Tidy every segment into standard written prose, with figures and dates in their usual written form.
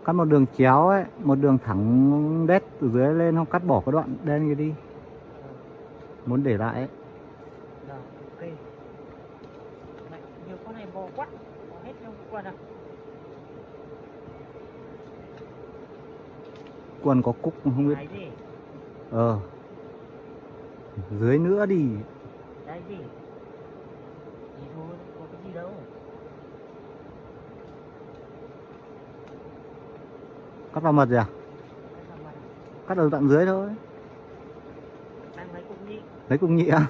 Cắt một đường chéo ấy, một đường thẳng đét từ dưới lên, không cắt bỏ cái đoạn đen kia đi. Muốn để lại ấy. Rồi, ok. Này, nhiều con này bò quá, bỏ hết trong quần à? Quần có cúc không biết. Cái gì? Dưới nữa đi. Cái gì? Gì thôi, có cái gì đâu. Cắt vào mật rồi à? Cái thằng này, Cắt ở đoạn dưới thôi. đang lấy cục nhị. Lấy cùng nhị à?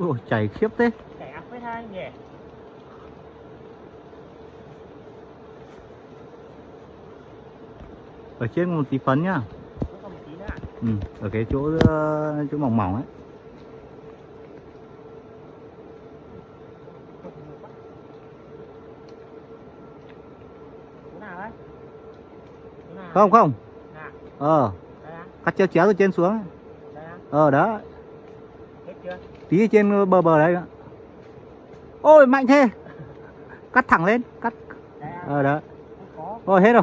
Ôi, chảy khiếp thế. Cái áp với hai nhỉ? Ở trên một tí phấn nhá. Cũng còn một tí nữa à? Ở cái chỗ mỏng mỏng ấy. Không nhiều quá. Chỗ nào ấy? Chỗ nào? Không không. Nào, đây á? Cắt chéo chéo từ trên xuống. Đây á? Đó. Hết chưa? Tí ở trên bờ bờ đấy nữa. Ôi mạnh thế. Cắt thẳng lên, cắt. Đây á? Đó. Không có. Ôi hết rồi.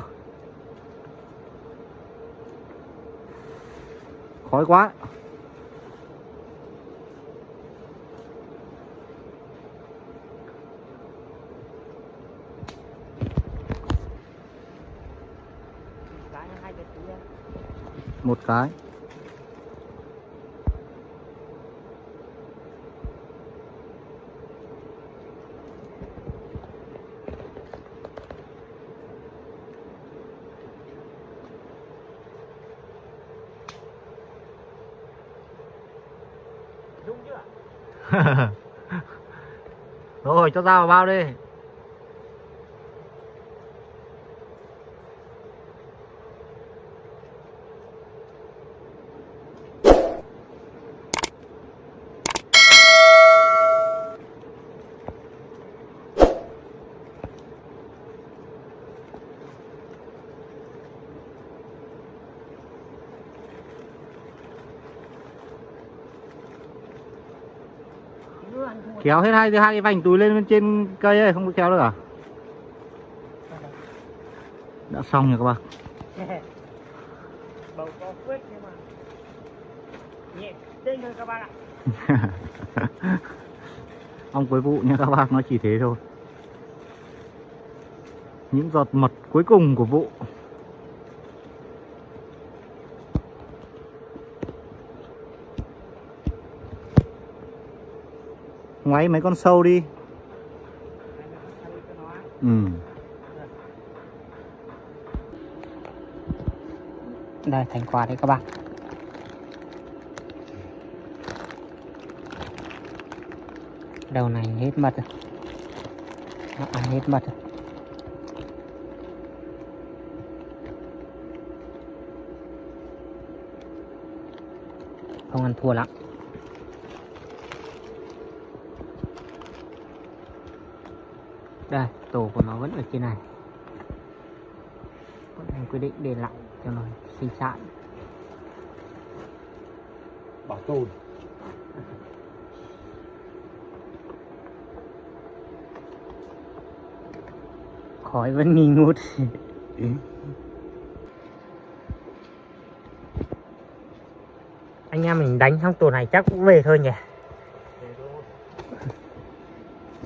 Khói quá. Cái hai cái túi á. Một cái. Đúng chưa? Rồi cho ra vào bao đi. Kéo hết hai cái vành túi lên bên trên cây ấy, không có kéo được à? Đã xong rồi các bạn. Bầu có quyết nhưng mà nhẹ tinh thôi các bạn ạ. Ông cuối vụ nha các bác, nó chỉ thế thôi. Những giọt mật cuối cùng của vụ. Ngoáy mấy con sâu đi. Đây thành quả đấy các bạn. Đầu này hết mật rồi. Nó ăn hết mật rồi. Không ăn thua lắm. Đây, tổ của nó vẫn ở trên này. Bọn em quyết định để lại cho nó sinh sản. Bảo tồn. Khói vẫn nghi ngút. Anh em mình đánh xong tổ này chắc cũng về thôi nhỉ.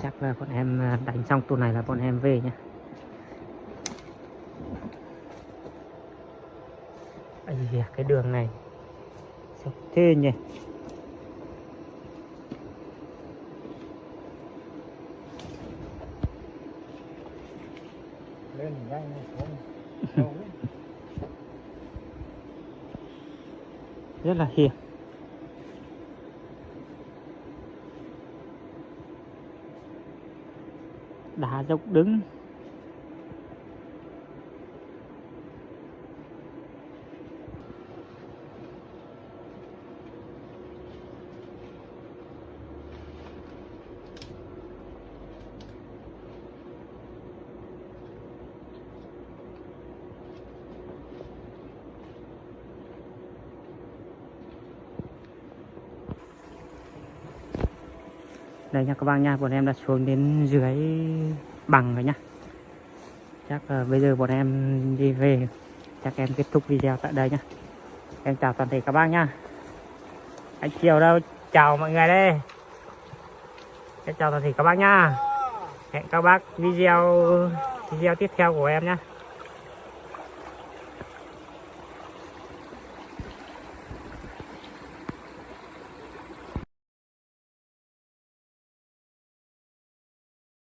Chắc là bọn em đánh xong tổ này là bọn em về nhá. Ây da, cái đường này sốc thế nhỉ. Lên nhanh xuống. Rất là hiểm. Đá dốc đứng. Đây nha các bác nha, bọn em đã xuống đến dưới bằng rồi nhá. Chắc bây giờ bọn em đi về, chắc em kết thúc video tại đây nhá. Em chào toàn thể các bác nha. Anh Chiều đâu, chào mọi người đây. Em chào toàn thể các bác nha. Hẹn các bác video tiếp theo của em nhá.